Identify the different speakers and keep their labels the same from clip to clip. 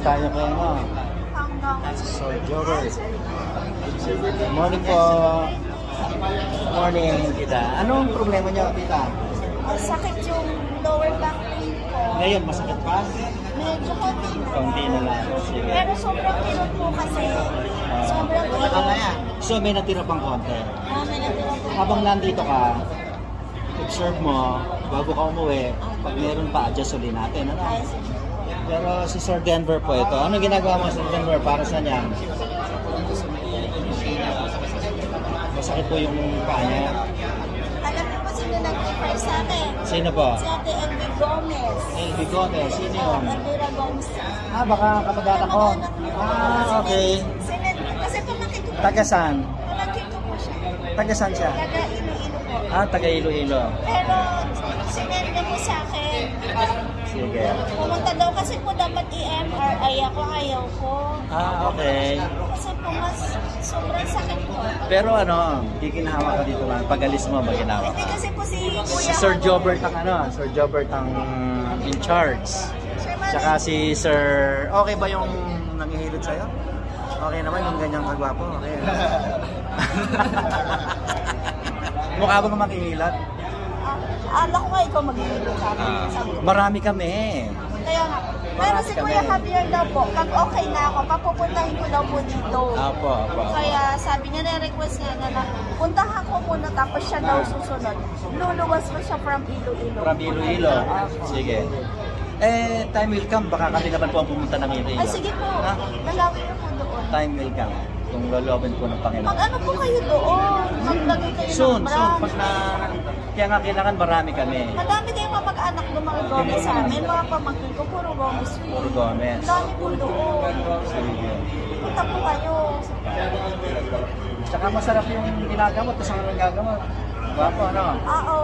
Speaker 1: tayo kay ano. Sir Jobber. Good morning po. Morning, tita. Anong problema niyo, tita?
Speaker 2: Sakit yung lower back pain ko.
Speaker 1: Ngayon, masakit pa?
Speaker 2: Medyo
Speaker 1: Konti na lang. Sige.
Speaker 2: Pero sobrang kirot po kasi. Sobrang kirot.
Speaker 1: So, may natira pang konti.
Speaker 2: May natira po.
Speaker 1: Habang nandito ka, observe mo, bago ka umuwi, pag meron pa, adjust ulit natin. Ano? Pero si Sir Denver po ito. Ano ginagawa mo, Sir Denver, para sa niya? Masakit po yung paa niya.
Speaker 2: Alam niyo po sino nag-refer sa akin?
Speaker 1: Sino po?
Speaker 2: Si Ate Elvie Gomez.
Speaker 1: Elvie Gomez, sino yun?
Speaker 2: Elvira Gomez.
Speaker 1: Baka kamag-anak ko. Okay.
Speaker 2: Kasi pamangkin ko po.
Speaker 1: Taga saan?
Speaker 2: Pamangkin ko po siya.
Speaker 1: Taga saan siya?
Speaker 2: Taga Iloilo po.
Speaker 1: Taga Iloilo.
Speaker 2: Pero sinend niya po sa akin.
Speaker 1: Sige.
Speaker 2: Pumunta daw kasi po dapat i-MRI ako, ayaw ko.
Speaker 1: Okay.
Speaker 2: Kasi po mas sobrang sakit po.
Speaker 1: Pero ano, di ginawa ka dito lang. Pag-alis mo, maginawa
Speaker 2: Hindi
Speaker 1: ka.
Speaker 2: kasi po si
Speaker 1: Si
Speaker 2: Kuya
Speaker 1: Sir Jobert ang ano, Sir Jobert ang in charge. Tsaka si Sir, okay ba yung nangihilot sa'yo? Okay naman yung ganyang kagwapo. Okay. Mukha bang makihilot?
Speaker 2: Alam ko nga ikaw mag-iilot sa akin.
Speaker 1: Marami kami.
Speaker 2: Kaya nga. Pero si Kuya Javier daw po, pag okay na ako, papupuntahin ko daw po dito.
Speaker 1: Apo.
Speaker 2: Kaya sabi niya, na-request niya na puntahan ko muna tapos siya daw susunod. Luluwas mo siya from Iloilo.
Speaker 1: From Iloilo. Sige. Time will come. Baka kami naman po ang pumunta ng Iloilo.
Speaker 2: Ay, sige po. Nalawin niyo po doon.
Speaker 1: Time will come. Kung lolobin po ng Panginoon.
Speaker 2: Mag-ano po kayo doon? Maglagay kayo
Speaker 1: Soon.
Speaker 2: ng brand.
Speaker 1: Pag na... Kaya nga kailangan marami kami.
Speaker 2: Madami kayong kamag-anak ng mga Gomez sa amin. Mga pamangkin ko, puro Gomez po.
Speaker 1: Puro Gomez.
Speaker 2: Ang dami po doon.
Speaker 1: Sige.
Speaker 2: Punta po kayo.
Speaker 1: Tsaka masarap yung ginagamot. Tapos ang nagagamot. Gwapo, ano?
Speaker 2: Oo.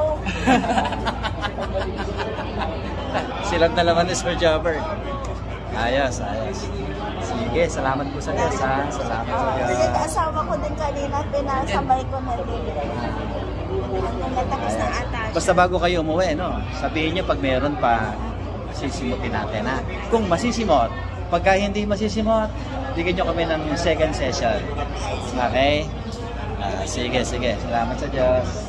Speaker 1: Silang dalawa ni Sir Jobber. Ayos. Sige, salamat po sa Diyos, ha? Salamat sa Diyos.
Speaker 2: Kasi asawa ko din kanina, pinasabay ko na din. Natapos na ata.
Speaker 1: Basta bago kayo umuwi, no? Sabihin niyo pag meron pa, sisimutin natin, ha? Kung masisimot, pagka hindi masisimot, bigyan niyo kami ng second session. Okay? Sige. Salamat sa Diyos.